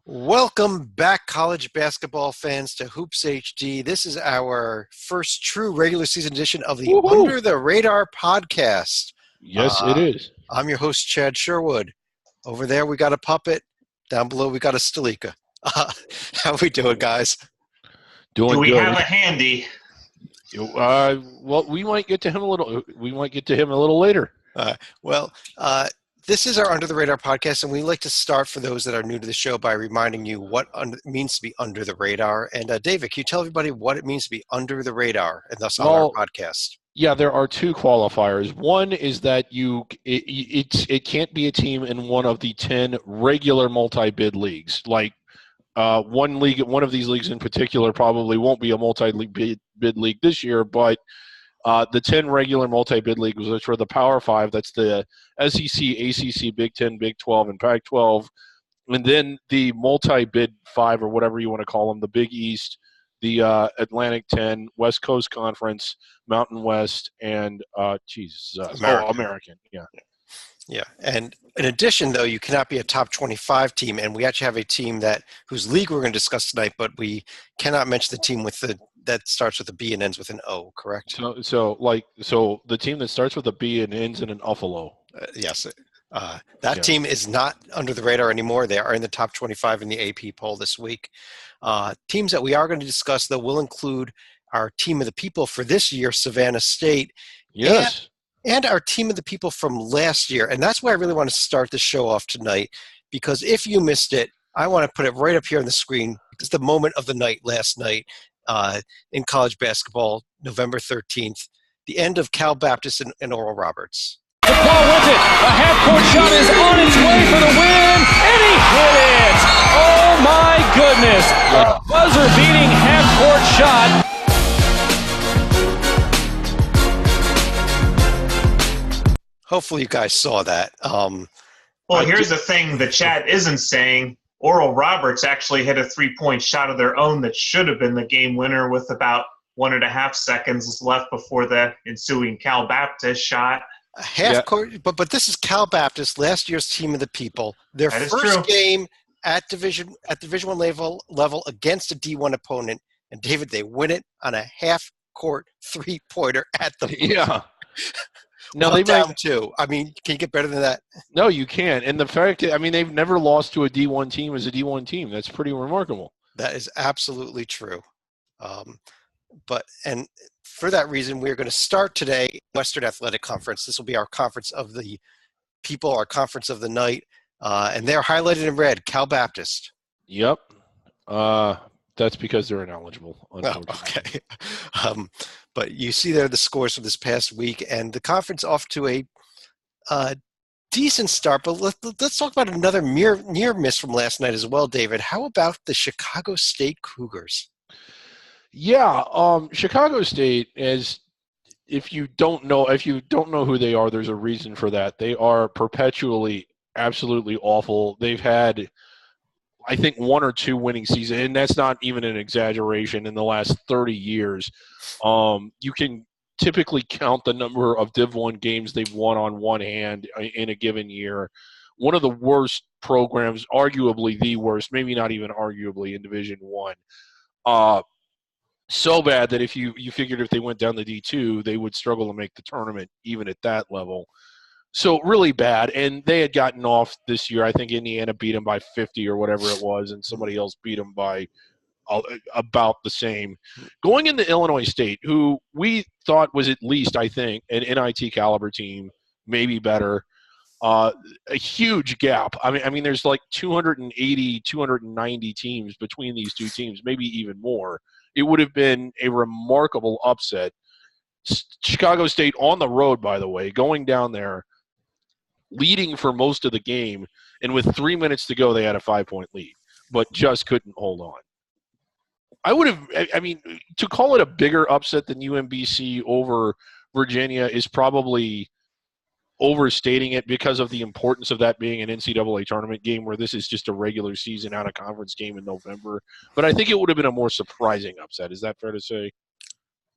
Welcome back, college basketball fans, to Hoops HD. This is our first true regular season edition of the Woohoo! Under the Radar podcast. Yes, it Uh, is. I'm your host, Chad Sherwood. Over there, we got a puppet. Down below, we got a Stalika. How we doing, guys? Doing Do we good. have a handy? Well, we might get to him a little. We might get to him a little later. Well, this is our Under the Radar podcast, and we like to start for those that are new to the show by reminding you what it means to be under the radar. And David, can you tell everybody what it means to be under the radar, and thus on our podcast? Yeah, there are two qualifiers. One is that it can't be a team in one of the 10 regular multi-bid leagues. Like one of these leagues in particular probably won't be a multi-bid league this year, but the 10 regular multi-bid leagues, which are the Power Five, that's the SEC, ACC, Big 10, Big 12, and Pac-12, and then the multi-bid five, or whatever you want to call them, the Big East, the Atlantic 10, West Coast Conference, Mountain West, and American. Yeah. Yeah, and in addition, though, you cannot be a top 25 team, and we actually have a team whose league we're going to discuss tonight, but we cannot mention the team that starts with a B and ends with an O, correct? So the team that starts with a B and ends in an Uffalo. Yes. That team is not under the radar anymore. They are in the top 25 in the AP poll this week. Teams that we are going to discuss, though, will include our team of the people for this year, Savannah State. Yes. And our team of the people from last year. And that's why I really want to start the show off tonight, because if you missed it, I want to put it right up here on the screen. It's the moment of the night last night in college basketball, November 13th, the end of Cal Baptist and Oral Roberts. DePaul with it. A half-court shot is on its way for the win, and he hit it. Oh, my goodness. A buzzer-beating half-court shot. Hopefully you guys saw that. Well, here's the thing the chat isn't saying. Oral Roberts actually hit a three-point shot of their own that should have been the game winner with about 1.5 seconds left before the ensuing Cal Baptist shot. Half court, but this is Cal Baptist, last year's team of the people. Their That is first true. game at Division One level against a D1 opponent, and David, they win it on a half court three-pointer at the Yeah. No, they down two. I mean, can you get better than that? No, you can't. And the fact, they've never lost to a D1 team as a D1 team. That's pretty remarkable. That is absolutely true. And for that reason, we're going to start today Western Athletic Conference. This will be our conference of the people, our conference of the night, and they're highlighted in red. Cal Baptist. Yep. That's because they're ineligible. Unfortunately. Oh, okay. But you see there the scores from this past week, and the conference off to a decent start. But let's talk about another near miss from last night as well, David. How about the Chicago State Cougars? Yeah, Chicago State is. If you don't know who they are, there's a reason for that. They are perpetually absolutely awful. They've had, I think, one or two winning seasons, and that's not even an exaggeration, in the last 30 years. You can typically count the number of Div 1 games they've won on one hand in a given year. One of the worst programs, arguably the worst, maybe not even arguably, in Division 1. So bad that if you figured if they went down to D2, they would struggle to make the tournament even at that level. So really bad, and they had gotten off this year. I think Indiana beat them by 50 or whatever it was, and somebody else beat them by about the same. Going into Illinois State, who we thought was at least, I think, an NIT caliber team, maybe better. A huge gap. I mean, there's like 280, 290 teams between these two teams, maybe even more. It would have been a remarkable upset. Chicago State on the road, by the way, going down there, leading for most of the game, and with 3 minutes to go, they had a 5-point lead, but just couldn't hold on. To call it a bigger upset than UMBC over Virginia is probably overstating it because of the importance of that being an NCAA tournament game, where this is just a regular season out-of-conference game in November. But I think it would have been a more surprising upset. Is that fair to say?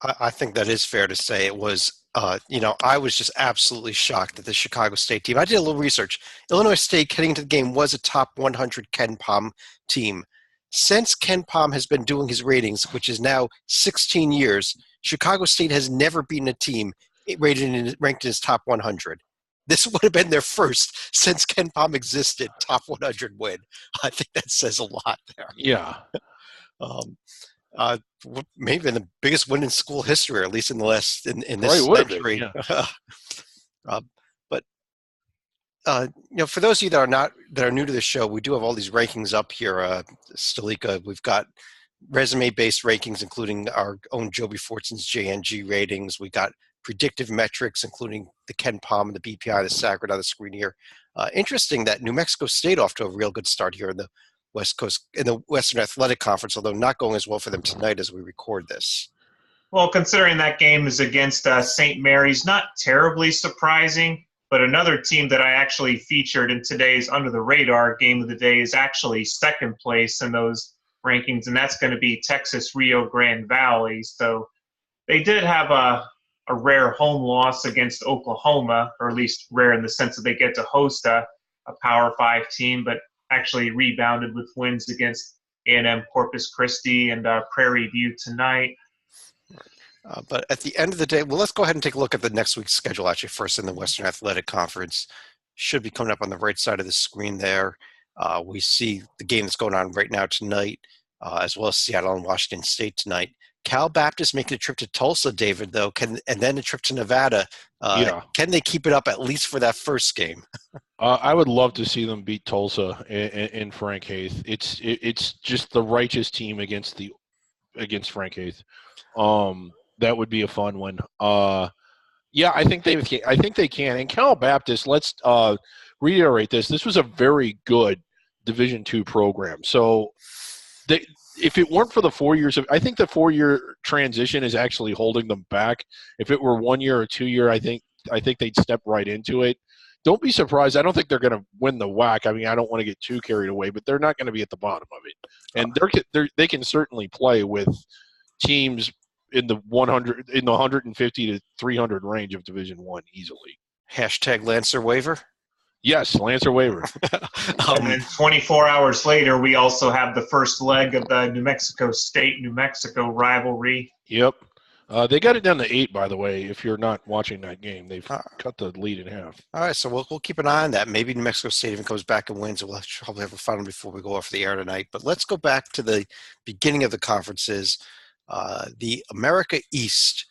I think that is fair to say. It was, I was just absolutely shocked that the Chicago State team. I did a little research. Illinois State, heading into the game, was a top 100 Ken Pom team. Since Ken Pom has been doing his ratings, which is now 16 years, Chicago State has never beaten a team ranked in his top 100. This would have been their first since Ken Pom existed top 100 win. I think that says a lot there. Yeah. Maybe the biggest win in school history, or at least in the last in this century. Yeah. For those of you that are new to the show, we do have all these rankings up here. Stalika, we've got resume-based rankings, including our own Joby Fortson's JNG ratings. We got predictive metrics, including the Ken Pom and the BPI, the Sacred on the screen here. Interesting that New Mexico State off to a real good start here in the West Coast, in the Western Athletic Conference, although not going as well for them tonight as we record this. Well, considering that game is against St. Mary's, not terribly surprising, but another team that I actually featured in today's Under the Radar game of the day is actually second place in those rankings, and that's going to be Texas Rio Grande Valley. So they did have a rare home loss against Oklahoma, or at least rare in the sense that they get to host a Power 5 team, but actually rebounded with wins against A&M Corpus Christi and Prairie View tonight. But at the end of the day, well, let's go ahead and take a look at the next week's schedule, actually, first in the Western Athletic Conference. Should be coming up on the right side of the screen there. We see the game that's going on right now tonight, as well as Seattle and Washington State tonight. Cal Baptist making a trip to Tulsa, David, though, and then a trip to Nevada. Can they keep it up at least for that first game? I would love to see them beat Tulsa in Frank Haith. It's just the righteous team against Frank Haith. That would be a fun one. I think they can. And Cal Baptist, let's reiterate this. This was a very good Division II program. So if it weren't for the 4 years I think the 4-year transition is actually holding them back. If it were 1 year or 2 year, I think they'd step right into it. Don't be surprised. I don't think they're going to win the WAC. I mean, I don't want to get too carried away, but they're not going to be at the bottom of it. And they can certainly play with teams in the 150 to 300 range of Division I easily. Hashtag Lancer waiver. Yes, Lancer waiver. And then 24 hours later, we also have the first leg of the New Mexico State-New Mexico rivalry. Yep. They got it down to 8, by the way. If you're not watching that game, they've cut the lead in half. All right, so we'll keep an eye on that. Maybe New Mexico State even comes back and wins. We'll probably have a final before we go off the air tonight. But let's go back to the beginning of the conferences. The America East.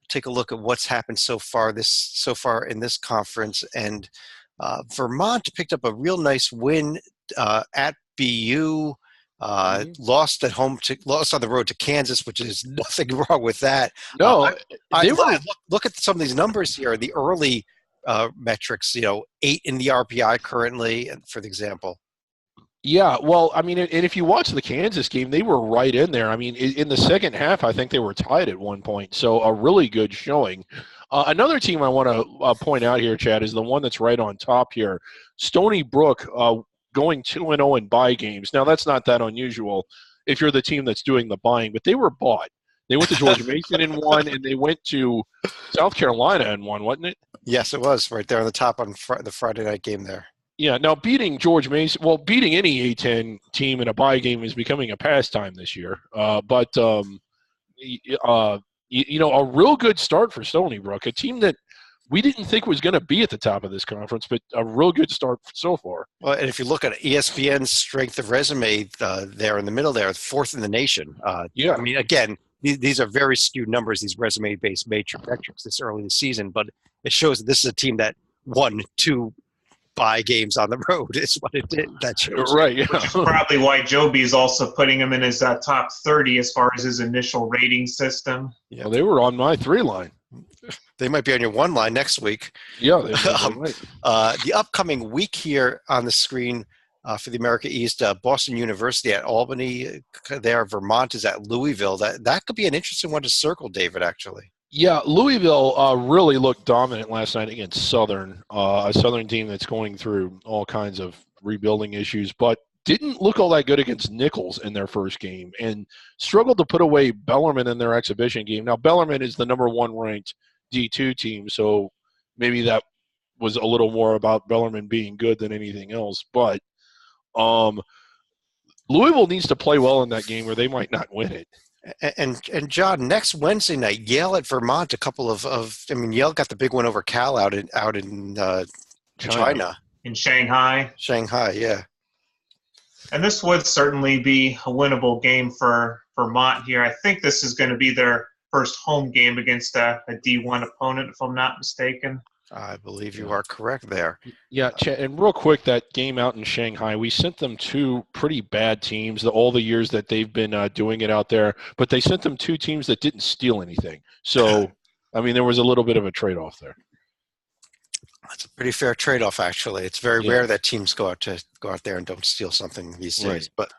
Take a look at what's happened so far in this conference, and Vermont picked up a real nice win at BU. Lost on the road to Kansas, which is nothing wrong with that. No, look at some of these numbers here. The early metrics, 8 in the RPI currently, for example. Yeah, well, I mean, and if you watch the Kansas game, they were right in there. I mean, in the second half, I think they were tied at one point. So a really good showing. Another team I want to point out here, Chad, is the one that's right on top here. Stony Brook going 2-0 in bye games. Now, that's not that unusual if you're the team that's doing the buying, but they were bought. They went to George Mason and won, and they went to South Carolina and won, wasn't it? Yes, it was right there on the top on the Friday night game there. Yeah, now beating George Mason, beating any A-10 team in a bye game is becoming a pastime this year. But a real good start for Stony Brook, a team that we didn't think was going to be at the top of this conference, but a real good start so far. Well, and if you look at ESPN's strength of resume there in the middle there, 4th in the nation. I mean, again, these are very skewed numbers, these resume-based metrics this early in the season, but it shows that this is a team that won 2 bye games on the road is what it did. That shows. Right, yeah. Which is probably why Joby is also putting him in his top 30 as far as his initial rating system. Yeah, well, they were on my 3 line. They might be on your 1 line next week. Yeah, they might. The upcoming week here on the screen for the America East, Boston University at Albany there. Vermont is at Louisville. That could be an interesting one to circle, David, actually. Yeah, Louisville really looked dominant last night against Southern, a Southern team that's going through all kinds of rebuilding issues. But didn't look all that good against Nichols in their first game and struggled to put away Bellarmine in their exhibition game. Now, Bellarmine is the number 1 ranked D2 team, so maybe that was a little more about Bellarmine being good than anything else. But Louisville needs to play well in that game or they might not win it. And John, next Wednesday night, Yale at Vermont. A couple of Yale got the big one over Cal out in China. In Shanghai. Shanghai, yeah. And this would certainly be a winnable game for Vermont here. I think this is going to be their first home game against a D1 opponent, if I'm not mistaken. I believe you are correct there. Yeah, and real quick, that game out in Shanghai, we sent them 2 pretty bad teams all the years that they've been doing it out there, but they sent them 2 teams that didn't steal anything. So, there was a little bit of a trade-off there. That's a pretty fair trade-off, actually. It's very rare that teams go out there and don't steal something these days. Right. But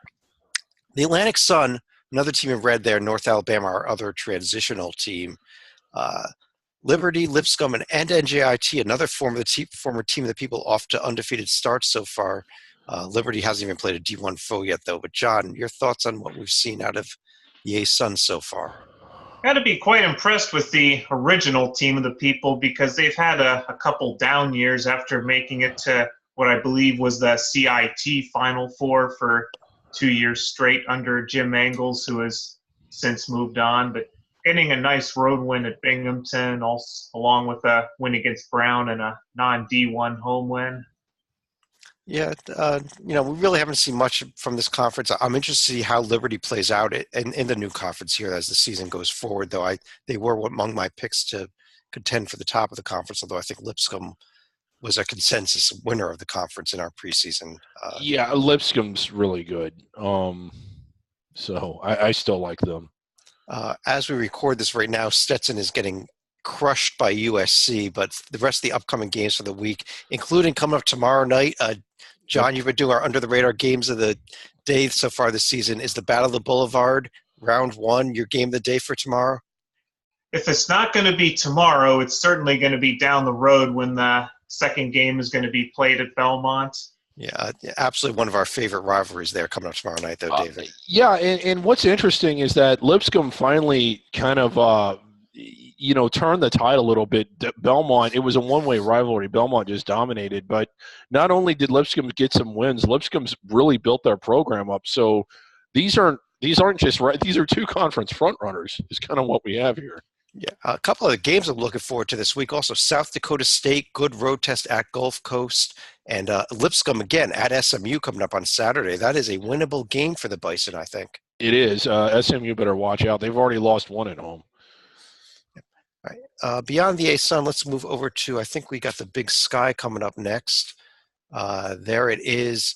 the Atlantic Sun, another team in red there, North Alabama, our other transitional team. Liberty, Lipscomb, and NJIT, another former team of the people off to undefeated starts so far. Liberty hasn't even played a D1 foe yet, though. But, John, your thoughts on what we've seen out of the A-Sun so far? Got to be quite impressed with the original team of the people because they've had a couple down years after making it to what I believe was the CIT Final Four for 2 years straight under Jim Mangles, who has since moved on. But getting a nice road win at Binghamton, along with a win against Brown and a non-D1 home win. Yeah, we really haven't seen much from this conference. I'm interested to see how Liberty plays out in the new conference here as the season goes forward, though they were among my picks to contend for the top of the conference, although I think Lipscomb was a consensus winner of the conference in our preseason. Lipscomb's really good. So I still like them. As we record this right now, Stetson is getting crushed by USC, but the rest of the upcoming games for the week, including coming up tomorrow night, John, you've been doing our under-the-radar games of the day so far this season. Is the Battle of the Boulevard, round 1, your game of the day for tomorrow? If it's not going to be tomorrow, it's certainly going to be down the road when the second game is going to be played at Belmont. Yeah, absolutely one of our favorite rivalries there coming up tomorrow night, though, David. And what's interesting is that Lipscomb finally kind of turned the tide a little bit. Belmont, it was a one-way rivalry. Belmont just dominated. But not only did Lipscomb get some wins, Lipscomb's really built their program up. So these aren't just right. These are 2 conference front runners. Is kind of what we have here. Yeah, a couple of the games I'm looking forward to this week. Also, South Dakota State, good road test at Gulf Coast, and Lipscomb again at SMU coming up on Saturday. That is a winnable game for the Bison, I think. It is. SMU better watch out. They've already lost 1 at home. All right. Beyond the A-Sun, let's move over to, I think we got the Big Sky coming up next. There it is.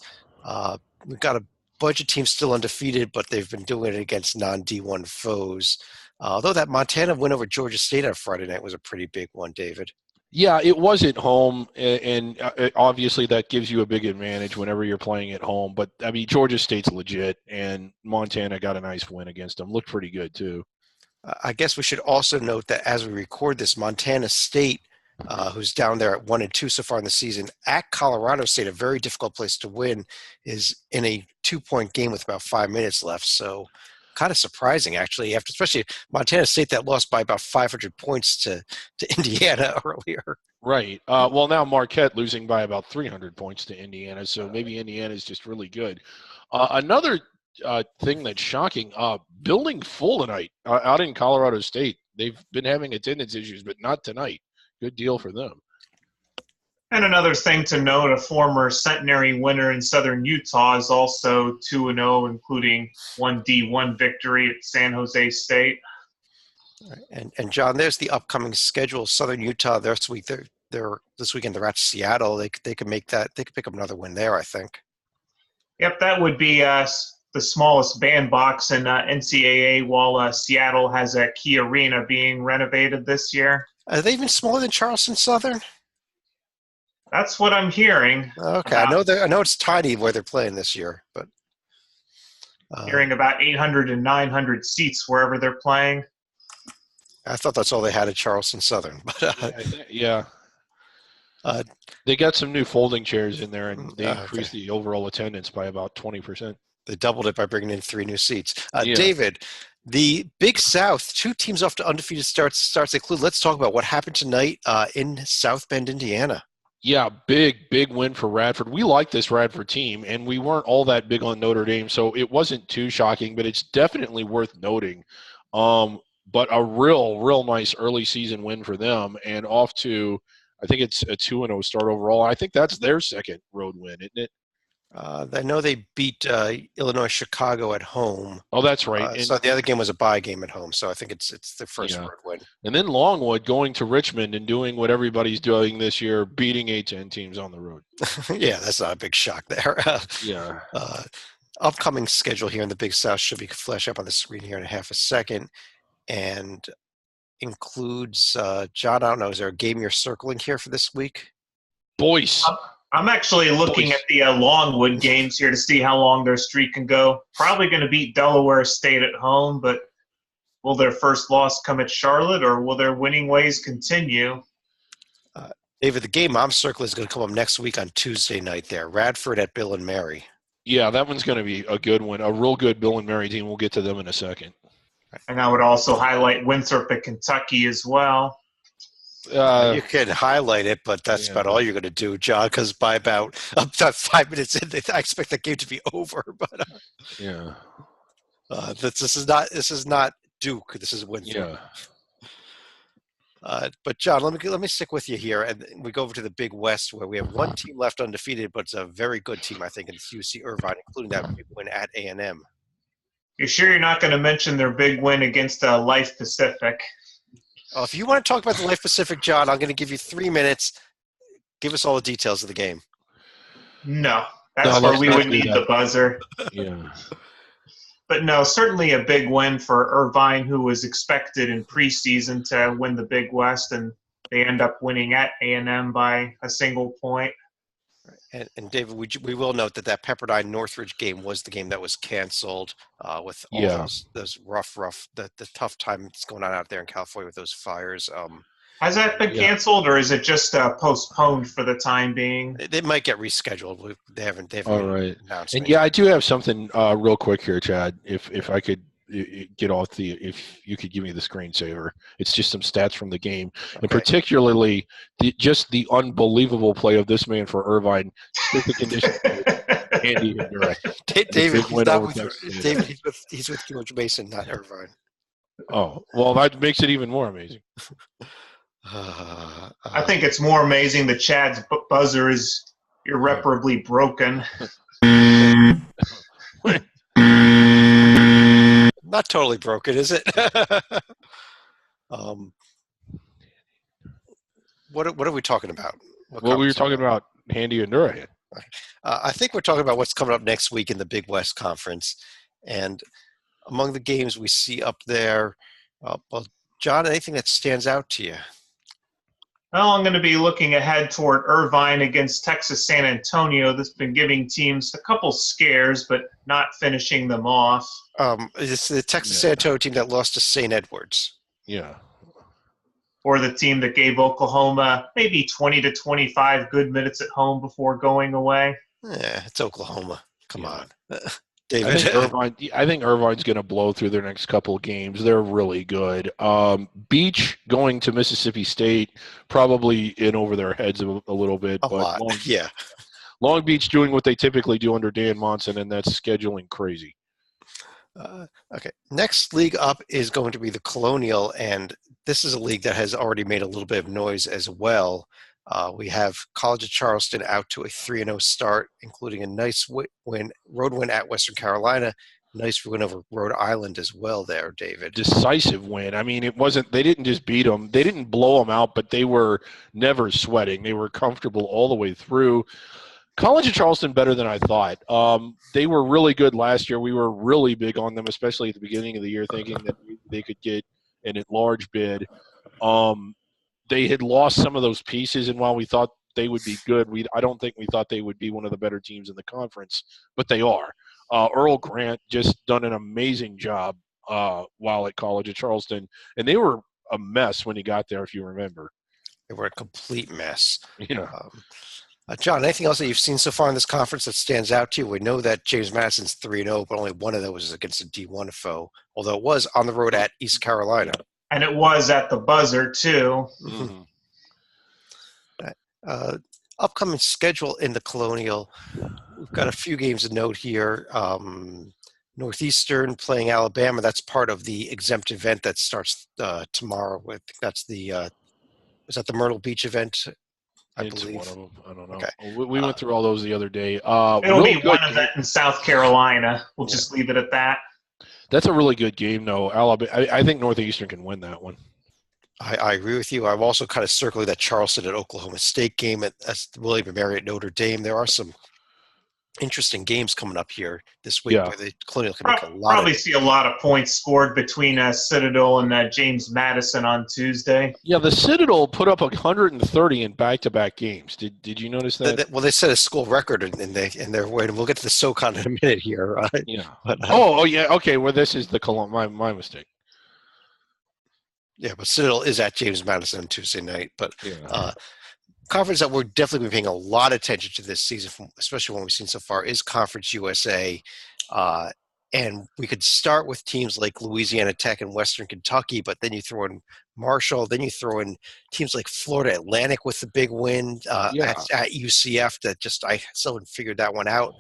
We've got a bunch of teams still undefeated, but they've been doing it against non-D1 foes. Although that Montana win over Georgia State on Friday night was a pretty big one, David. Yeah, it was at home, and obviously that gives you a big advantage whenever you're playing at home. But, Georgia State's legit, and Montana got a nice win against them. Looked pretty good, too. I guess we should also note that as we record this, Montana State, who's down there at 1-2 so far in the season, at Colorado State, a very difficult place to win, is in a 2-point game with about 5 minutes left. So kind of surprising, actually, especially Montana State that lost by about 500 points to Indiana earlier. Right. Well, now Marquette losing by about 300 points to Indiana, so maybe Indiana's just really good. Another thing that's shocking, building full tonight out in Colorado State. They've been having attendance issues, but not tonight. Good deal for them. And another thing to note, a former Centenary winner in Southern Utah is also 2-0, including 1 D1 victory at San Jose State. And John, there's the upcoming schedule. Southern Utah, this weekend they're at Seattle. They can make that. They could pick up another win there, I think. Yep, that would be the smallest bandbox in NCAA, while Seattle has a Key Arena being renovated this year. Are they even smaller than Charleston Southern? That's what I'm hearing. Okay, I know it's tiny where they're playing this year, but hearing about 800 and 900 seats wherever they're playing. I thought that's all they had at Charleston Southern, but yeah. They got some new folding chairs in there, and they Okay. increased the overall attendance by about 20%. They doubled it by bringing in 3 new seats. Yeah. David, the Big South, 2 teams off to undefeated starts include. Let's talk about what happened tonight in South Bend, Indiana. Yeah, big win for Radford. We like this Radford team, and we weren't all that big on Notre Dame, so it wasn't too shocking, but it's definitely worth noting. But a real nice early season win for them, and off to, I think it's a 2-0 start overall. I think that's their second road win, isn't it? I know they beat Illinois Chicago at home. Oh, that's right. So the other game was a bye game at home, so I think it's the first road win. And then Longwood going to Richmond and doing what everybody's doing this year, beating A-10 teams on the road. Yeah, that's not a big shock there. Yeah. Upcoming schedule here in the Big South should be flash up on the screen here in half a second, and includes John. I don't know. Is there a game you're circling here for this week? Boyce. I'm actually looking at the Longwood games here to see how long their streak can go. Probably going to beat Delaware State at home, but will their first loss come at Charlotte, or will their winning ways continue? David, the game I'm circling is going to come up next week on Tuesday night there. Radford at Bill and Mary. Yeah, that one's going to be a good one. A real good Bill and Mary team. We'll get to them in a second. And I would also highlight Winthrop at Kentucky as well. You can highlight it, but that's about all you're going to do, John, because by about 5 minutes in, I expect the game to be over. But this is not Duke. This is Winthrop. Yeah. But John, let me stick with you here, and we go over to the Big West, where we have one team left undefeated, but it's a very good team, I think, and it's UC Irvine, including that big win at A&M. You're sure you're not going to mention their big win against Life Pacific? If you want to talk about the Life Pacific, John, I'm going to give you 3 minutes. Give us all the details of the game. No, that's where we would need the buzzer. Yeah. But no, certainly a big win for Irvine, who was expected in preseason to win the Big West, and they end up winning at A&M by a single point. And David, we will note that Pepperdine Northridge game was the game that was canceled with all those rough, the tough time that's going on out there in California with those fires. Has that been canceled, or is it just postponed for the time being? They might get rescheduled. They haven't all right. announced. And I do have something real quick here, Chad. If I could get off if you could give me the screensaver. It's just some stats from the game, and particularly the unbelievable play of this man for Irvine. Specific conditions. Andy David, he's with George Mason, not Irvine. Oh, well, that makes it even more amazing. I think it's more amazing that Chad's buzzer is irreparably broken. Not totally broken, is it? What are we talking about? Well, we were talking about Handy and Nurahan. I think we're talking about what's coming up next week in the Big West Conference. And among the games we see up there, well, John, anything that stands out to you? Well, I'm going to be looking ahead toward Irvine against Texas San Antonio. That's been giving teams a couple scares, but not finishing them off. It's the Texas San Antonio team that lost to St. Edwards. Yeah. Or the team that gave Oklahoma maybe 20 to 25 good minutes at home before going away. Yeah, it's Oklahoma. Come on. David. I think Irvine's going to blow through their next couple of games. They're really good. Beach going to Mississippi State, probably in over their heads a little bit. A lot. Long Beach doing what they typically do under Dan Monson, and that's scheduling crazy. Okay. Next league up is going to be the Colonial, and this is a league that has already made a little bit of noise as well. We have College of Charleston out to a 3-0 start, including a nice road win at Western Carolina. Nice win over Rhode Island as well there, David. Decisive win. I mean, they didn't just beat them. They didn't blow them out, but they were never sweating. They were comfortable all the way through. College of Charleston better than I thought. They were really good last year. We were really big on them, especially at the beginning of the year, thinking that they could get an at-large bid. They had lost some of those pieces, and while we thought they would be good, I don't think we thought they would be one of the better teams in the conference, but they are. Earl Grant just done an amazing job while at College of Charleston, and they were a mess when he got there, if you remember. They were a complete mess. Yeah. John, anything else that you've seen so far in this conference that stands out to you? We know that James Madison's 3-0, but only one of those is against a D1 foe, although it was on the road at East Carolina. And it was at the buzzer, too. Mm-hmm. Upcoming schedule in the Colonial. We've got a few games to note here. Northeastern playing Alabama. That's part of the exempt event that starts tomorrow. I think that's is that the Myrtle Beach event? I believe. One of them. I don't know. Okay. We went through all those the other day. It'll be one event in South Carolina. We'll just leave it at that. That's a really good game, though. Alabama. I think Northeastern can win that one. I agree with you. I'm also kind of circling that Charleston at Oklahoma State game at William & Mary at Notre Dame. There are some interesting games coming up here this week where the Colonial can make a lot. Probably see a lot of points scored between Citadel and James Madison on Tuesday. Yeah, the Citadel put up 130 in back-to-back games. Did you notice that? Well, they set a school record in their way, and we'll get to the SoCon in a minute here. Right? Yeah. But, oh, yeah. Okay. Well, this is the my mistake. Yeah, but Citadel is at James Madison on Tuesday night. But conference that we're definitely paying a lot of attention to this season, especially what we've seen so far, is Conference USA. And we could start with teams like Louisiana Tech and Western Kentucky, but then you throw in Marshall, then you throw in teams like Florida Atlantic with the big win at UCF that I still haven't figured that one out.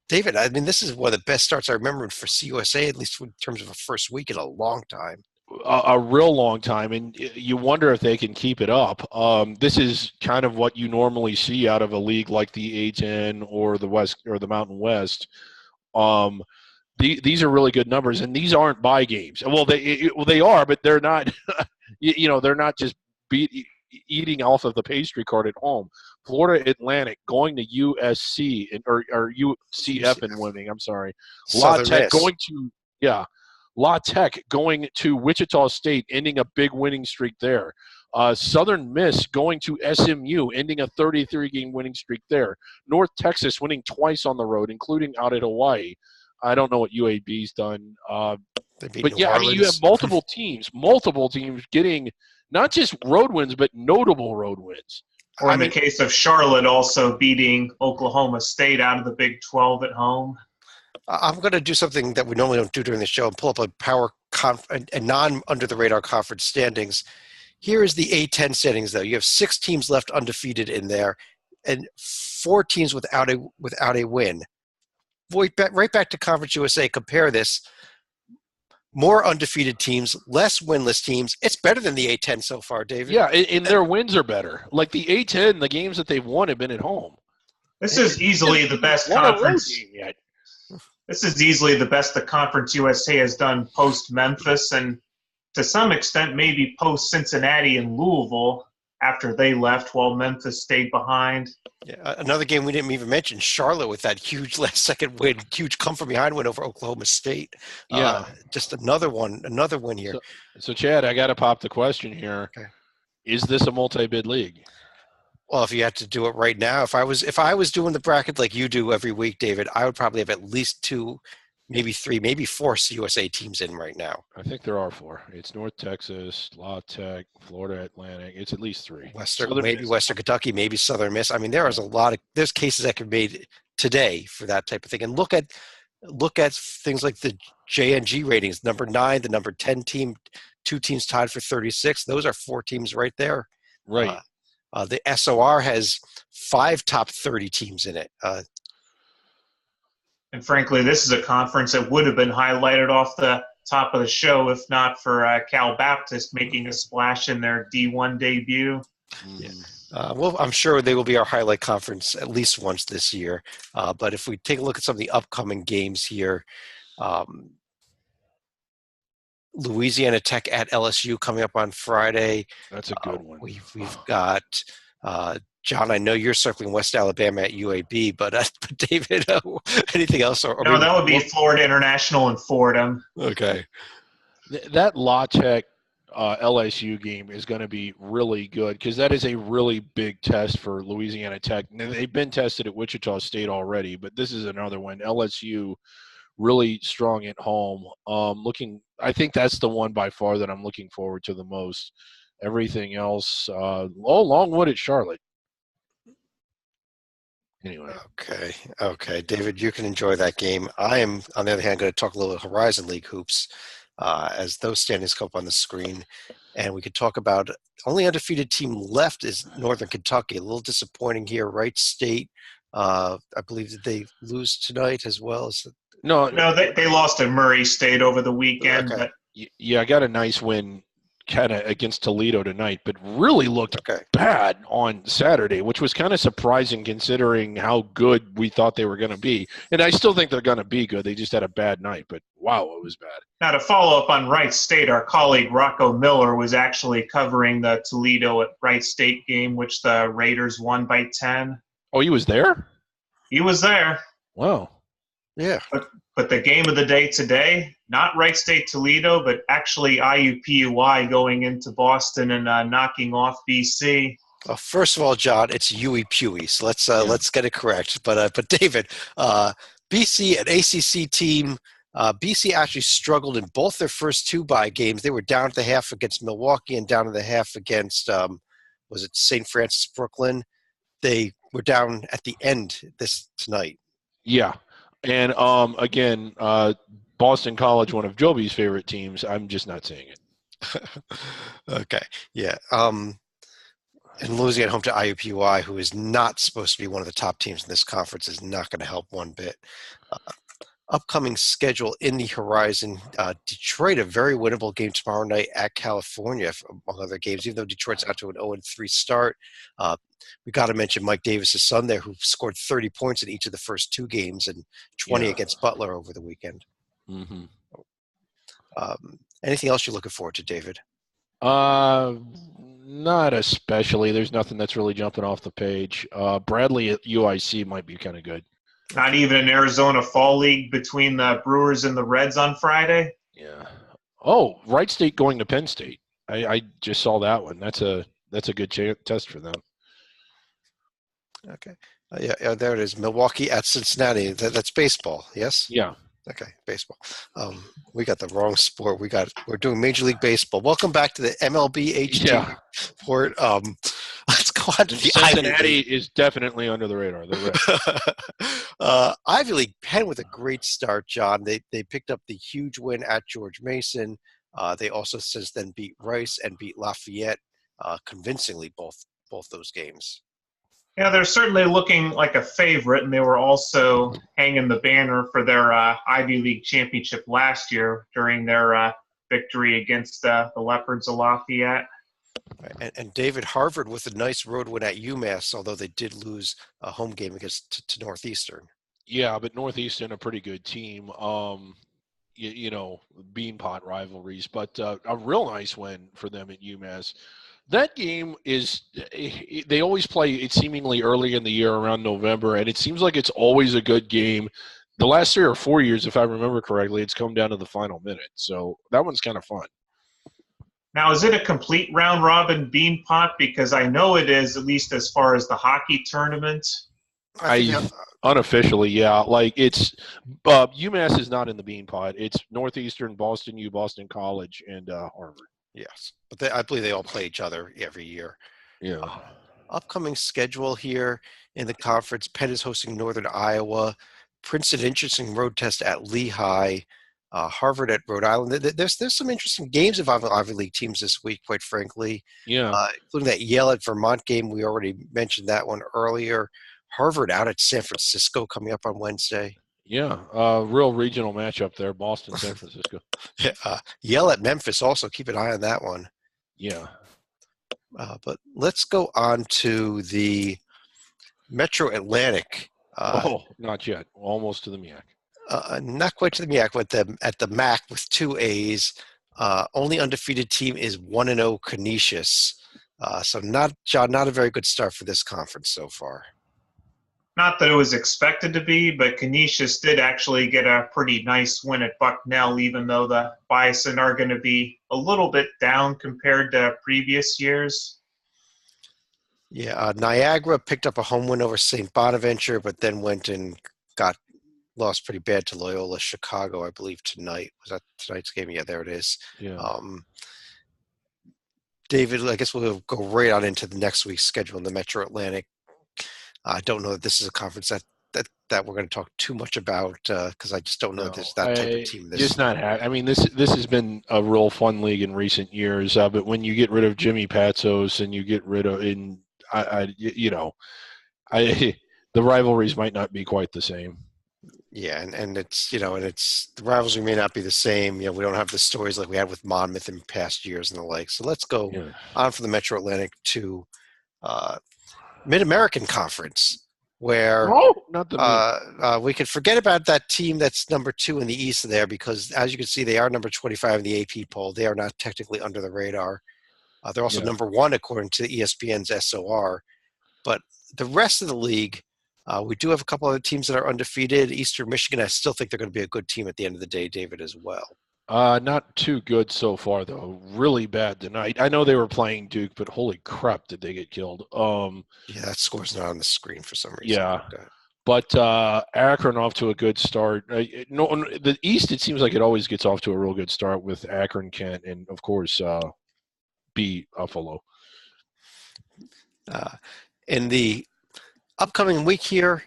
David, I mean, this is one of the best starts I remember for CUSA, at least in terms of a first week in a long time. A real long time, and you wonder if they can keep it up. This is kind of what you normally see out of a league like the A10 or the West or the Mountain West. These are really good numbers, and these aren't bye games. Well, they are, but they're not. They're not just eating off of the pastry cart at home. Florida Atlantic going to USC or UCF and winning. I'm sorry, La Tech going to La Tech going to Wichita State, ending a big winning streak there. Southern Miss going to SMU, ending a 33-game winning streak there. North Texas winning twice on the road, including out at Hawaii. I don't know what UAB's done. But yeah, I mean, you have multiple teams getting not just road wins, but notable road wins. Or in the case of Charlotte, also beating Oklahoma State out of the Big 12 at home. I'm going to do something that we normally don't do during the show and pull up a non-under-the-radar conference standings. Here is the A10 standings, though. You have 6 teams left undefeated in there and 4 teams without a win. Right back to Conference USA, compare this. More undefeated teams, less winless teams. It's better than the A10 so far, David. Yeah, and their wins are better. Like the A10, the games that they've won have been at home. This is easily the best conference. This is easily the best the Conference USA has done post-Memphis and to some extent maybe post-Cincinnati and Louisville after they left while Memphis stayed behind. Yeah, another game we didn't even mention, Charlotte with that huge last-second win, huge come-from-behind win over Oklahoma State. Yeah. Just another win here. So Chad, I got to pop the question here. Okay. Is this a multi-bid league? Well, if you had to do it right now, if I was doing the bracket like you do every week, David, I would probably have at least 2, maybe 3, maybe 4 CUSA teams in right now. I think there are 4. It's North Texas, La Tech, Florida Atlantic. It's at least 3. Western Kentucky, maybe Southern Miss. I mean, there's cases that can be made today for that type of thing. And look at things like the JNG ratings. Number 9, the number 10 team, 2 teams tied for 36. Those are 4 teams right there. Right. The SOR has 5 top 30 teams in it. And frankly, this is a conference that would have been highlighted off the top of the show if not for Cal Baptist making a splash in their D1 debut. Yeah. Well, I'm sure they will be our highlight conference at least once this year. But if we take a look at some of the upcoming games here, Louisiana Tech at LSU coming up on Friday. That's a good one. We've got John. I know you're circling West Alabama at UAB, but David, anything else? No, that would be Florida International and Fordham. Okay. That La Tech LSU game is going to be really good because that is a really big test for Louisiana Tech. They've been tested at Wichita State already, but this is another one. LSU really strong at home. I think that's the one by far that I'm looking forward to the most. Everything else, Longwood at Charlotte. Anyway. Okay. David, you can enjoy that game. I am, on the other hand, going to talk a little Horizon League hoops as those standings come up on the screen. And we could talk about only undefeated team left is Northern Kentucky. A little disappointing here. Wright State, I believe that they lose tonight as well. No, they lost to Murray State over the weekend. Okay. Yeah, I got a nice win kind of against Toledo tonight, but really looked bad on Saturday, which was kind of surprising considering how good we thought they were going to be. And I still think they're going to be good. They just had a bad night, but wow, it was bad. Now, to follow up on Wright State, our colleague Rocco Miller was actually covering the Toledo at Wright State game, which the Raiders won by 10. Oh, he was there? He was there. Wow. Yeah. But the game of the day today, not Wright State Toledo, but actually IUPUI going into Boston and knocking off BC. Well, first of all, John, it's UEPUI, so let's get it correct. But David, BC, an ACC team, BC actually struggled in both their first two bye games. They were down at the half against Milwaukee and down at the half against was it St. Francis Brooklyn? They were down at the end tonight. Yeah. And again, Boston College, one of Joby's favorite teams. I'm just not saying it. Okay, yeah. And losing at home to IUPUI, who is not supposed to be one of the top teams in this conference, is not going to help one bit. Upcoming schedule in the horizon. Detroit, a very winnable game tomorrow night at California, among other games, even though Detroit's out to an 0-3 start. We got to mention Mike Davis's son there, who scored 30 points in each of the first two games and 20 against Butler over the weekend. Mm-hmm. Anything else you're looking forward to, David? Not especially. There's nothing that's really jumping off the page. Bradley at UIC might be kind of good. Not even an Arizona Fall League between the Brewers and the Reds on Friday? Yeah. Oh, Wright State going to Penn State. I just saw that one. That's a good test for them. Okay. Yeah, there it is. Milwaukee at Cincinnati. That's baseball, yes? Yeah. Okay, baseball. We got the wrong sport. We're doing Major League Baseball. Welcome back to the MLB HD report. Let's go on to the Cincinnati is definitely under the radar. Ivy League, Penn with a great start, John. They picked up the huge win at George Mason. They also since then beat Rice and beat Lafayette convincingly both those games. Yeah, they're certainly looking like a favorite, and they were also hanging the banner for their Ivy League championship last year during their victory against the Leopards of Lafayette. And David, Harvard with a nice road win at UMass, although they did lose a home game against to Northeastern. Yeah, but Northeastern, a pretty good team. Beanpot rivalries, but a real nice win for them at UMass. That game is – they always play it seemingly early in the year around November, and it seems like it's always a good game. The last 3 or 4 years, if I remember correctly, it's come down to the final minute. So that one's kind of fun. Now, is it a complete round-robin Beanpot? Because I know it is, at least as far as the hockey tournament. Unofficially, yeah. Like it's UMass is not in the Beanpot. It's Northeastern, Boston U, Boston College, and Harvard. Yes, but I believe they all play each other every year. Yeah. Upcoming schedule here in the conference. Penn is hosting Northern Iowa. Princeton, interesting road test at Lehigh. Harvard at Rhode Island. There's some interesting games of Ivy League teams this week, quite frankly. Yeah. Including that Yale at Vermont game. We already mentioned that one earlier. Harvard out at San Francisco coming up on Wednesday. Yeah, real regional matchup there, Boston, San Francisco. Yale at Memphis also. Keep an eye on that one. Yeah. But let's go on to the Metro Atlantic. Not yet. Almost to the MEAC. Not quite to the MEAC, but at the MAC with 2 A's. Only undefeated team is 1-0 Canisius. So not a very good start for this conference so far. Not that it was expected to be, but Canisius did actually get a pretty nice win at Bucknell, even though the Bison are going to be a little bit down compared to previous years. Yeah, Niagara picked up a home win over St. Bonaventure, but then went and lost pretty bad to Loyola Chicago, I believe, tonight. Was that tonight's game? Yeah, there it is. Yeah. David, I guess we'll go right on into the next week's schedule in the Metro Atlantic. I don't know that this is a conference that we're going to talk too much about because I just don't know that there's that type of team. This has been a real fun league in recent years. But when you get rid of Jimmy Patsos and you get rid of the rivalries might not be quite the same. Yeah, and it's the rivalry may not be the same. We don't have the stories like we had with Monmouth in past years and the like. So let's go on from the Metro Atlantic to Mid-American Conference, where we could forget about that team that's number 2 in the East there because, as you can see, they are number 25 in the AP poll. They are not technically under the radar. They're also number 1 according to ESPN's SOR. But the rest of the league, we do have a couple other teams that are undefeated. Eastern Michigan, I still think they're going to be a good team at the end of the day, David, as well. Not too good so far, though. Really bad tonight. I know they were playing Duke, but holy crap, did they get killed? Yeah, that score's not on the screen for some reason. Yeah, but Akron off to a good start. The East, it seems like it always gets off to a real good start with Akron, Kent, and, of course, Buffalo. In the upcoming week here,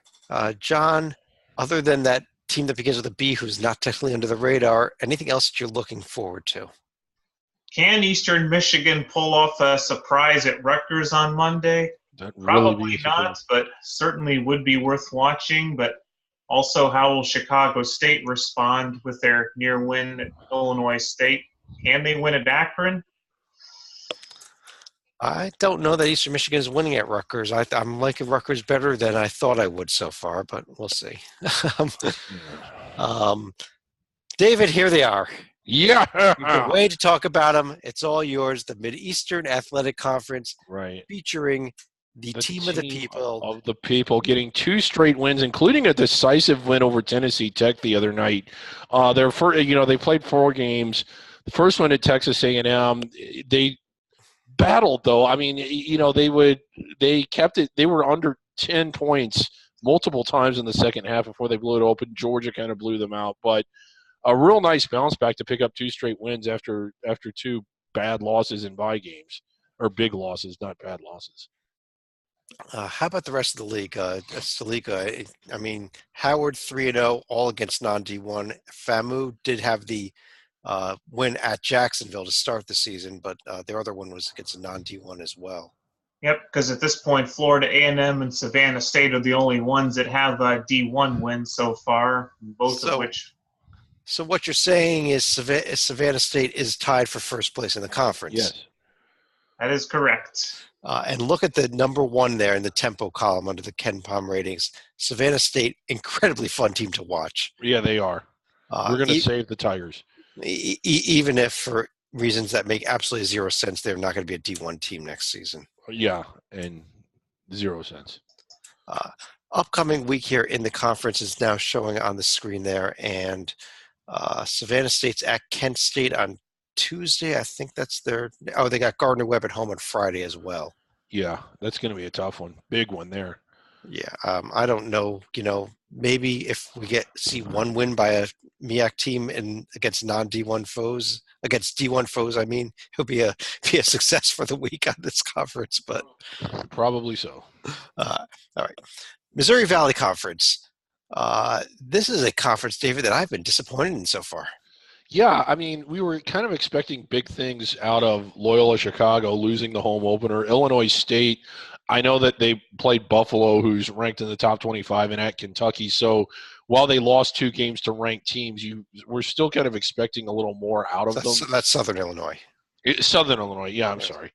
John, other than that team that begins with a B who's not technically under the radar, anything else that you're looking forward to? Can Eastern Michigan pull off a surprise at Rutgers on Monday? Probably not, but certainly would be worth watching. But also, how will Chicago State respond with their near win at Illinois State? Can they win at Akron? I don't know that Eastern Michigan is winning at Rutgers. I'm liking Rutgers better than I thought I would so far, but we'll see. David, here they are. Yeah. We've been waiting to talk about them. It's all yours. The Mid-Eastern Athletic Conference, right, featuring the team of the people. Of the people getting 2 straight wins, including a decisive win over Tennessee Tech the other night. They played 4 games. The first one at Texas A&M, they battled, though. I mean, they kept it. They were under 10 points multiple times in the second half before they blew it open. Georgia kind of blew them out, but a real nice bounce back to pick up 2 straight wins after 2 bad losses in bye games, or big losses, not bad losses. How about the rest of the league? I mean, Howard 3-0, all against non-D1. FAMU did have the win at Jacksonville to start the season, but their other one was against a non-D1 as well. Yep, because at this point, Florida A&M and Savannah State are the only ones that have D1 wins so far, of which. So what you're saying is Savannah State is tied for first place in the conference. Yes, that is correct. And look at the number 1 there in the tempo column under the KenPom ratings. Savannah State, incredibly fun team to watch. Yeah, they are. We're going to save the Tigers. Even if for reasons that make absolutely 0 sense, they're not going to be a D1 team next season. Yeah, and 0 sense. Upcoming week here in the conference is now showing on the screen there, and Savannah State's at Kent State on Tuesday. I think that's they got Gardner-Webb at home on Friday as well. Yeah, that's going to be a tough one. Big one there. Yeah, I don't know. Maybe if we see 1 win by a MEAC team against non-D1 foes, against D1 foes, I mean, it'll be a success for the week on this conference. But probably so. All right, Missouri Valley Conference. This is a conference, David, that I've been disappointed in so far. Yeah, I mean, we were kind of expecting big things out of Loyola Chicago losing the home opener. Illinois State, I know that they played Buffalo, who's ranked in the top 25, and at Kentucky. So while they lost 2 games to ranked teams, we're still kind of expecting a little more out of them. That's Southern Illinois. Southern Illinois, yeah, I'm sorry.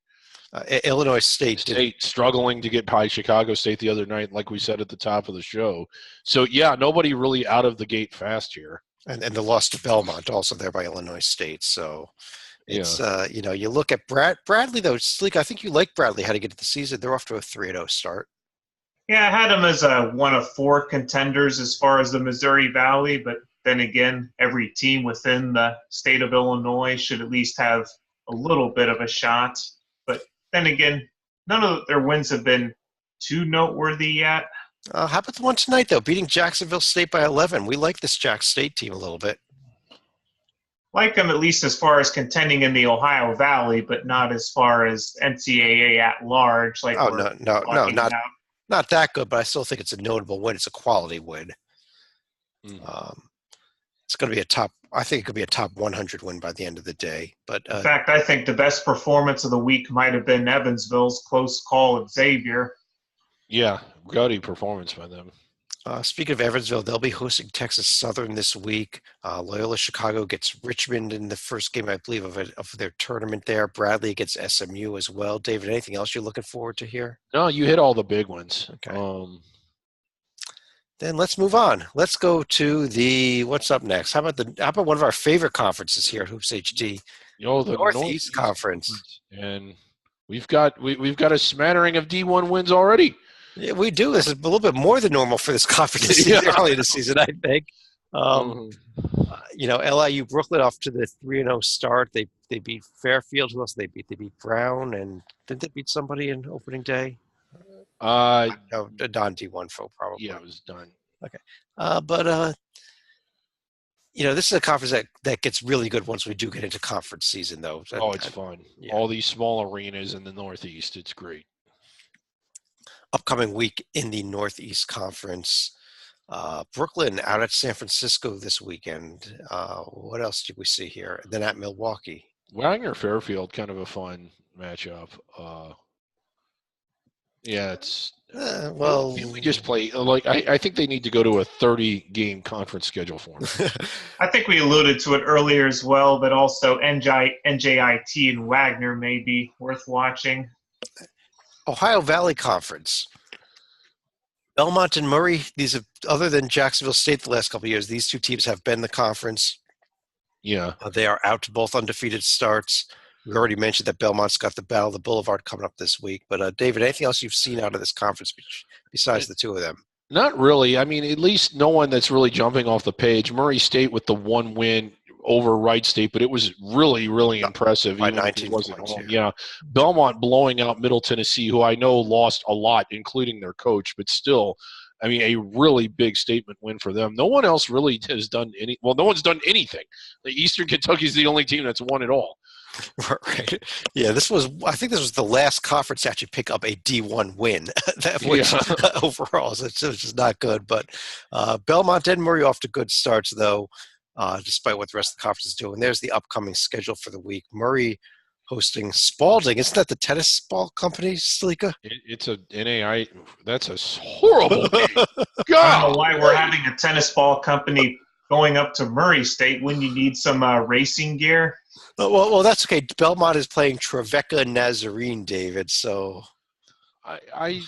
Illinois State struggling to get by Chicago State the other night, like we said at the top of the show. So, yeah, nobody really out of the gate fast here. And the loss to Belmont also there by Illinois State. So it's, you look at Bradley, though, Sleek, I think you like Bradley how to get to the season. They're off to a 3-0 start. Yeah, I had them as one of 4 contenders as far as the Missouri Valley, but then again, every team within the state of Illinois should at least have a little bit of a shot. But then again, none of their wins have been too noteworthy yet. How about the one tonight, though, beating Jacksonville State by 11? We like this Jack State team a little bit. like them at least as far as contending in the Ohio Valley, but not as far as NCAA at large. Like Oh, we're no, talking about. not that good, but I still think it's a notable win. It's a quality win. It's going to be I think it could be a top 100 win by the end of the day. But in fact, I think the best performance of the week might have been Evansville's close call at Xavier. Yeah, gaudy performance by them. Speaking of Evansville, they'll be hosting Texas Southern this week. Loyola Chicago gets Richmond in the first game, I believe, of their tournament there. Bradley gets SMU as well. David, anything else you're looking forward to here? No, you hit all the big ones. Okay. Then let's move on. Let's go to what's up next? How about one of our favorite conferences here at Hoops HD? The Northeast Conference. And we've got a smattering of D1 wins already. Yeah, we do. This is a little bit more than normal for this conference early in the season, I think. LIU Brooklyn off to the 3-0 start. They beat Fairfield. Who else did they beat? They beat Brown, and didn't they beat somebody in opening day? No, Don D1 folk probably. Yeah, it was done. Okay, this is a conference that gets really good once we do get into conference season, though. It's fun. Yeah. All these small arenas in the Northeast, it's great. Upcoming week in the Northeast Conference. Brooklyn out at San Francisco this weekend. What else did we see here? Then at Milwaukee. Wagner Fairfield, kind of a fun matchup. It's we just play I think they need to go to a 30-game conference schedule for them. I think we alluded to it earlier as well, but also NJIT and Wagner may be worth watching. Ohio Valley Conference. Belmont and Murray, these have, other than Jacksonville State the last couple of years, these two teams have been the conference. Yeah. They are out to both undefeated starts. We already mentioned that Belmont's got the Battle of the Boulevard coming up this week. But, David, anything else you've seen out of this conference besides the two of them? Not really. I mean, at least no one that's really jumping off the page. Murray State with the one win over Wright State, but it was really, really impressive. By 19 points. Yeah. Belmont blowing out Middle Tennessee, who I know lost a lot, including their coach, but still, I mean, a really big statement win for them. No one else really has done no one's done anything. The Eastern Kentucky is the only team that's won it all. Right. Yeah, I think this was the last conference to actually pick up a D1 win overall. So it's just not good. But Belmont and Murray off to good starts, though. Despite what the rest of the conference is doing. There's the upcoming schedule for the week. Murray hosting Spalding. Isn't that the tennis ball company, Stalika? It's a NAI. That's a horrible name. God. I don't know why we're having a tennis ball company going up to Murray State when you need some racing gear. Well, that's okay. Belmont is playing Trevecca Nazarene, David. So I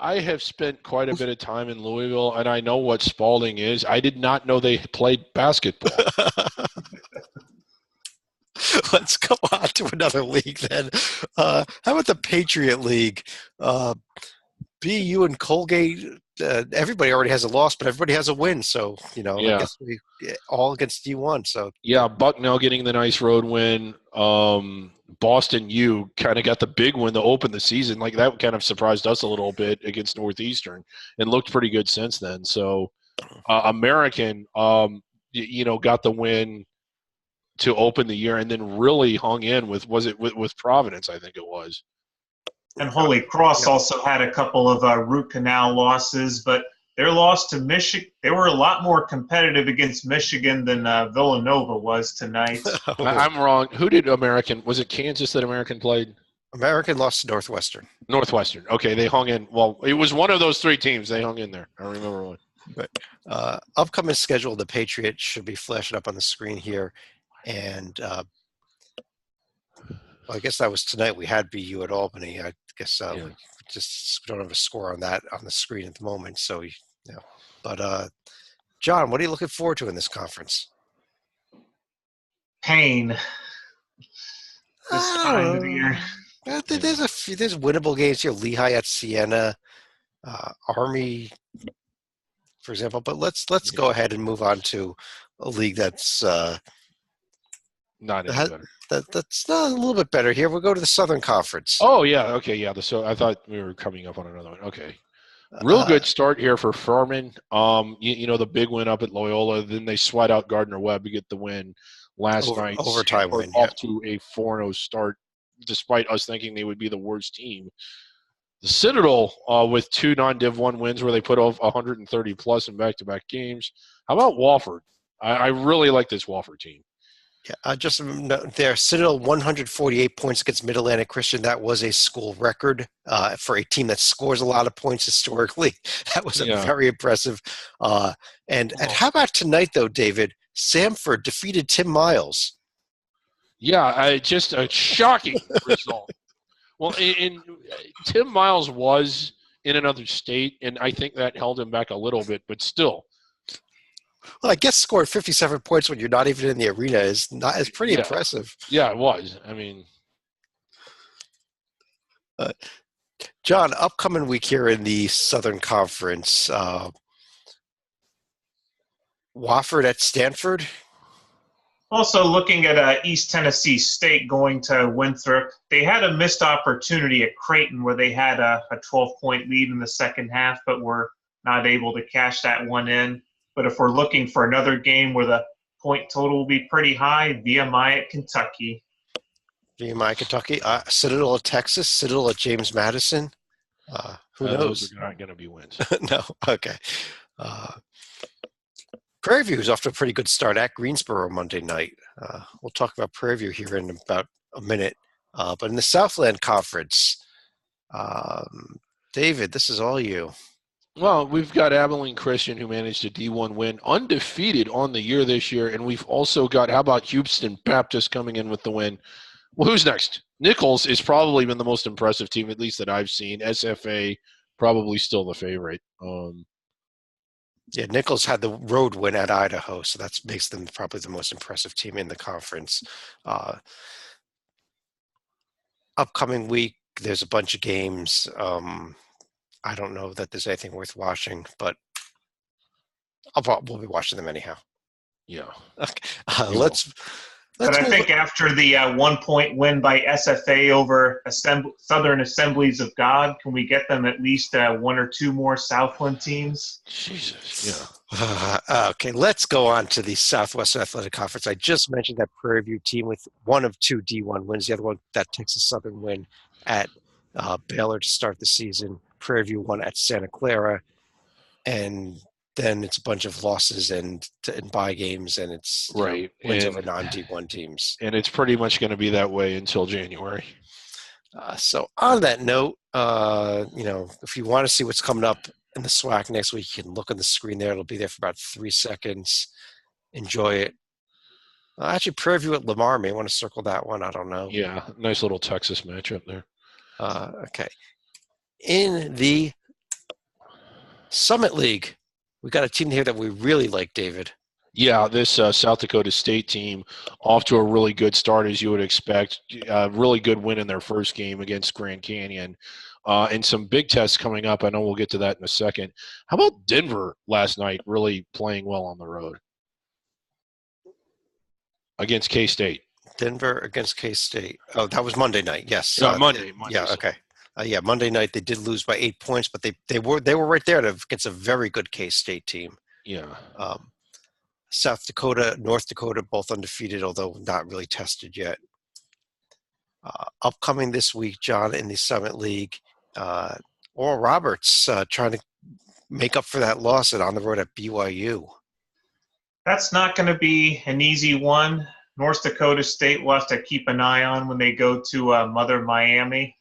have spent quite a bit of time in Louisville, and I know what Spalding is. I did not know they played basketball. Let's go on to another league then. How about the Patriot League? BU and Colgate, everybody already has a loss, but everybody has a win. So, I guess we all against D1. So yeah, Bucknell getting the nice road win. Boston U kind of got the big win to open the season. Like that kind of surprised us a little bit against Northeastern and looked pretty good since then. So American, got the win to open the year and then really hung in with Providence, I think it was. And Holy Cross also had a couple of root canal losses, but their loss to Michigan, they were a lot more competitive against Michigan than Villanova was tonight. I'm wrong. Who did American? Was it Kansas that American played? American lost to Northwestern. Northwestern. Okay, they hung in. Well, it was one of those three teams. They hung in there. I don't remember one. But upcoming schedule, the Patriots should be flashing up on the screen here. And I guess that was tonight. We had BU at Albany. I guess we just don't have a score on that on the screen at the moment. So, But, John, what are you looking forward to in this conference? Pain. This time of the year. There's winnable games here. Lehigh at Siena, Army, for example. But let's go ahead and move on to a league that's not any better. That's a little bit better here. We'll go to the Southern Conference. Oh, yeah. Okay, yeah. So I thought we were coming up on another one. Okay. Real good start here for Furman. The big win up at Loyola. Then they sweat out Gardner Webb to get the win last night. Overtime win. Off to a 4-0 start, despite us thinking they would be the worst team. The Citadel with 2 non-Div 1 wins where they put off 130-plus in back-to-back games. How about Wofford? I really like this Wofford team. Yeah, just there, Citadel 148 points against Mid-Atlantic Christian. That was a school record for a team that scores a lot of points historically. That was very impressive. And how about tonight, though, David? Samford defeated Tim Miles. Yeah, just a shocking result. Well, Tim Miles was in another state, and I think that held him back a little bit, but still. Well, I guess scoring 57 points when you're not even in the arena is pretty impressive. Yeah, it was. I mean, John, upcoming week here in the Southern Conference, Wofford at Stanford. Also looking at East Tennessee State going to Winthrop. They had a missed opportunity at Creighton where they had a 12-point lead in the second half, but were not able to cash that one in. But if we're looking for another game where the point total will be pretty high, VMI at Kentucky. VMI Kentucky. Citadel at Texas. Citadel at James Madison. Who knows? Those are not going to be wins. No. Okay. Prairie View is off to a pretty good start at Greensboro Monday night. We'll talk about Prairie View here in about a minute. But in the Southland Conference, David, this is all you. Well, we've got Abilene Christian who managed a D1 win, undefeated on the year this year, and we've also got, how about Houston Baptist coming in with the win? Well, who's next? Nichols has probably been the most impressive team, at least that I've seen. SFA probably still the favorite. Yeah, Nichols had the road win at Idaho, so that makes them probably the most impressive team in the conference. Upcoming week, there's a bunch of games. I don't know that there's anything worth watching, but we'll be watching them anyhow. Yeah. Okay. Let's But I think after the 1-point win by SFA over Southern Assemblies of God, can we get them at least 1 or 2 more Southland teams? Jesus, yeah. Okay, let's go on to the Southwestern Athletic Conference. I just mentioned that Prairie View team with one of 2 D1 wins. The other one, that Texas Southern win at Baylor to start the season. Prairie View won at Santa Clara, and then it's a bunch of losses and bye games, and it's wins over non-D1 teams. And it's pretty much going to be that way until January. So on that note, if you want to see what's coming up in the SWAC next week, you can look on the screen there. It'll be there for about 3 seconds. Enjoy it. Actually, Prairie View at Lamar may want to circle that one. I don't know. Yeah, nice little Texas matchup there. Okay. In the Summit League, we got a team here that we really like, David. Yeah, this South Dakota State team off to a really good start, as you would expect. Really good win in their first game against Grand Canyon. And some big tests coming up. I know we'll get to that in a second. How about Denver last night really playing well on the road against K-State? Denver against K-State. Oh, that was Monday night, yes. Monday. Yeah, okay. Monday night they did lose by 8 points, but they were right there against a very good K-State team. Yeah. South Dakota, North Dakota, both undefeated, although not really tested yet. Upcoming this week, John, in the Summit League, Oral Roberts trying to make up for that loss and on the road at BYU. That's not going to be an easy one. North Dakota State will have to keep an eye on when they go to Mother Miami.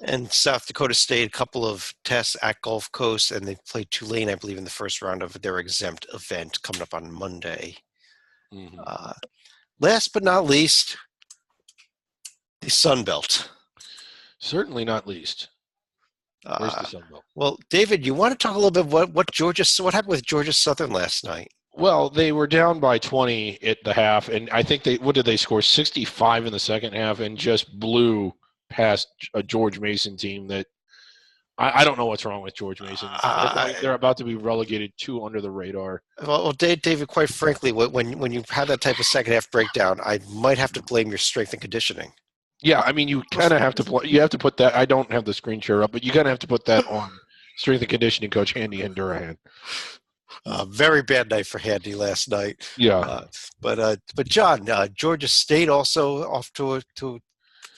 And South Dakota State, a couple of tests at Gulf Coast, and they played Tulane, I believe, in the first round of their exempt event coming up on Monday. Mm-hmm. Last but not least, the Sun Belt. Certainly not least. Where's the Sun Belt? Well, David, you want to talk a little bit what happened with Georgia Southern last night? Well, they were down by 20 at the half, and I think what did they score? 65 in the second half, and just blew past a George Mason team that I don't know what's wrong with George Mason. They're about to be relegated 2 under the radar. Well, David, quite frankly, when you have that type of second half breakdown, I might have to blame your strength and conditioning. Yeah, I mean, you kind of have to you have to put that. I don't have the screen share up, but you kind of have to put that on strength and conditioning coach Andy Handurahan. Very bad night for Handy last night. Yeah. But John, Georgia State also off to a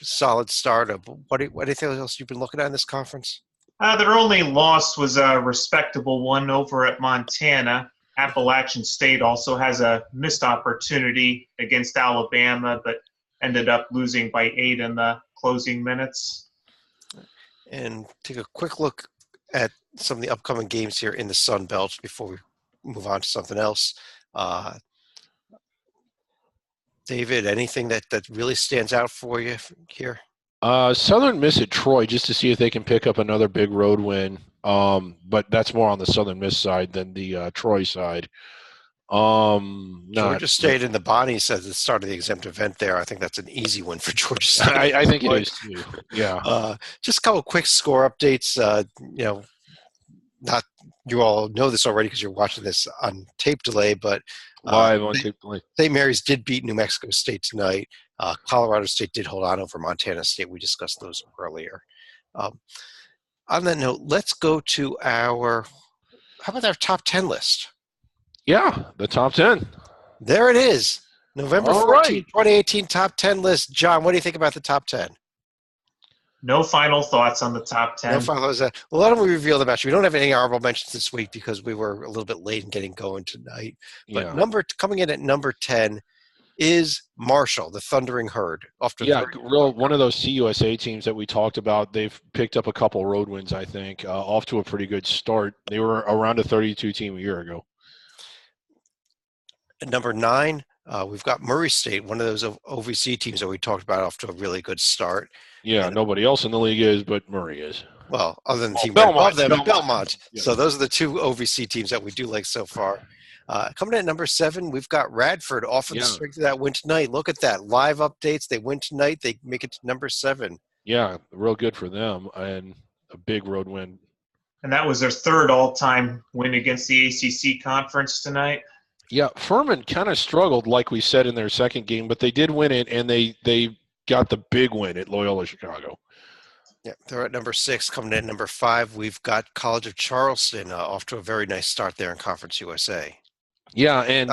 solid start. Anything else you've been looking at in this conference? Their only loss was a respectable one over at Montana. Appalachian State also has a missed opportunity against Alabama, but ended up losing by 8 in the closing minutes. And take a quick look at some of the upcoming games here in the Sun Belt before we move on to something else. David, anything that really stands out for you here? Southern Miss at Troy, just to see if they can pick up another big road win. But that's more on the Southern Miss side than the Troy side. Georgia State and the Bonnies at the start of the exempt event there. I think that's an easy win for Georgia State. I think it is too. Yeah. Just a couple quick score updates. Not you all know this already because you're watching this on tape delay, but live on tape delay. St. Mary's did beat New Mexico State tonight. Colorado State did hold on over Montana State. We discussed those earlier. On that note, let's go to how about our top 10 list? Yeah, the top 10. There it is. November 14, 2018 top 10 list. John, what do you think about the top 10? No final thoughts on the top 10. No final thoughts. Well, why don't we reveal them actually? We don't have any honorable mentions this week because we were a little bit late in getting going tonight. But coming in at number 10 is Marshall, the Thundering Herd. One of those CUSA teams that we talked about. They've picked up a couple road wins, I think, off to a pretty good start. They were around a 32 team a year ago. At number 9, we've got Murray State, one of those OVC teams that we talked about, off to a really good start. Yeah, and nobody else in the league is, but Murray is. Well, other than the team Belmont, above them, Belmont. Yeah. So those are the 2 OVC teams that we do like so far. Coming in at number 7, we've got Radford off of the strength of that win tonight. Look at that. Live updates. They win tonight. They make it to number 7. Yeah, real good for them and a big road win. And that was their 3rd all-time win against the ACC conference tonight. Yeah, Furman kind of struggled, like we said, in their second game, but they did win it, and they got the big win at Loyola Chicago. Yeah, they're at number 6. Coming in at number 5, we've got College of Charleston off to a very nice start there in Conference USA. Yeah, and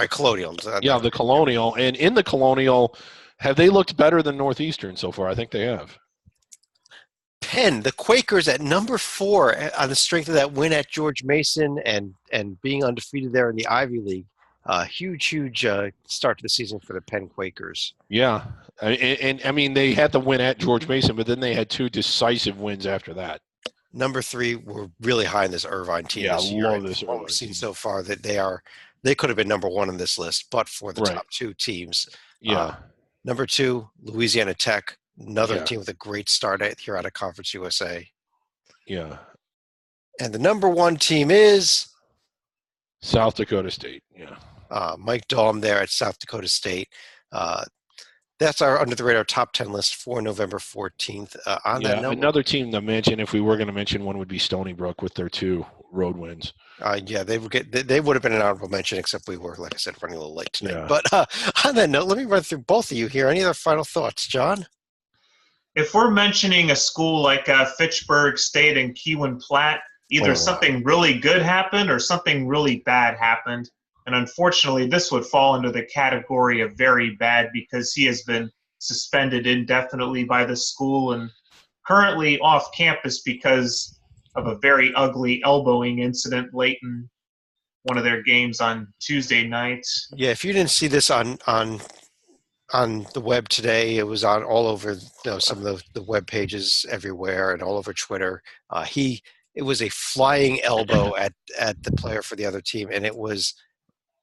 Colonial. The Colonial, and in the Colonial, have they looked better than Northeastern so far? I think they have. Penn, the Quakers at number 4 on the strength of that win at George Mason and being undefeated there in the Ivy League. Huge start to the season for the Penn Quakers. Yeah, and I mean they had the win at George Mason, but then they had 2 decisive wins after that. Number 3, we're really high in this Irvine team this year. Love this what we've seen so far, that they could have been number 1 on this list, but for the top 2 teams. Yeah. Number 2, Louisiana Tech, another team with a great start here out of Conference USA. Yeah. And the number 1 team is South Dakota State. Yeah. Mike Dahlm there at South Dakota State. That's our under the radar top 10 list for November 14th. On that note, another team to mention, if we were going to mention one, would be Stony Brook with their 2 road wins. They would have been an honorable mention, except we were, like I said, running a little late tonight. Yeah. But on that note, let me run through both of you here. Any other final thoughts, John? If we're mentioning a school like Fitchburg State and Kewan Platt, either something really good happened or something really bad happened. And unfortunately, this would fall into the category of very bad because he has been suspended indefinitely by the school and currently off campus because of a very ugly elbowing incident late in one of their games on Tuesday night. Yeah, if you didn't see this on the web today, it was on all over some of the web pages everywhere and all over Twitter. It was a flying elbow at the player for the other team, and it was,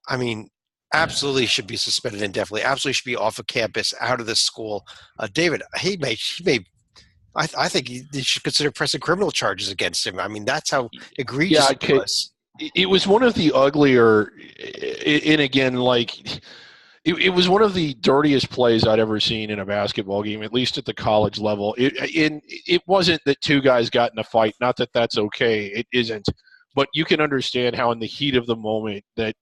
I mean, absolutely should be suspended indefinitely. Absolutely should be off of campus, out of the school. David, he may. I think they should consider pressing criminal charges against him. I mean, that's how egregious it was. It was one of the uglier, and again, like it was one of the dirtiest plays I'd ever seen in a basketball game, at least at the college level. It wasn't that 2 guys got in a fight. Not that that's okay. It isn't. But you can understand how in the heat of the moment that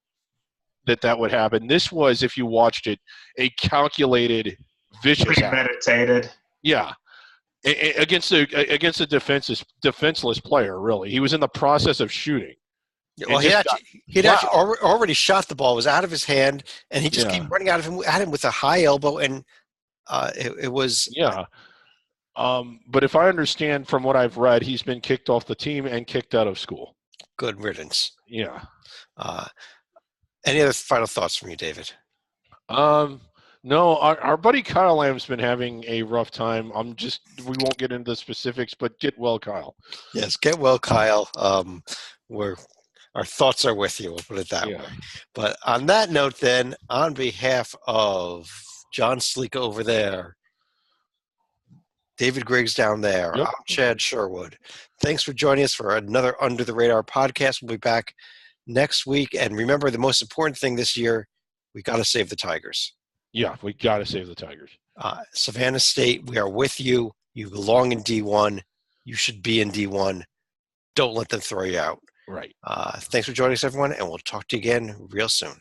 would happen. This was, if you watched it, a calculated, vicious premeditated. Yeah. against a defenseless player. Really, he was in the process of shooting. Well, he'd actually already shot the ball. It was out of his hand, and he just came running at him with a high elbow, and it was but if I understand from what I've read, he's been kicked off the team and kicked out of school. Good riddance. Yeah. Any other final thoughts from you, David? No, our buddy Kyle Lamb's been having a rough time. We won't get into the specifics, but get well, Kyle. Yes, get well, Kyle. Our thoughts are with you. We'll put it that way. But on that note, then, on behalf of John Sleeka over there, David Griggs down there, I'm Chad Sherwood. Thanks for joining us for another Under the Radar podcast. We'll be back next week. And remember, the most important thing this year, we got to save the Tigers. Yeah, we got to save the Tigers. Savannah State, we are with you. You belong in D1. You should be in D1. Don't let them throw you out. Right. Thanks for joining us, everyone, and we'll talk to you again real soon.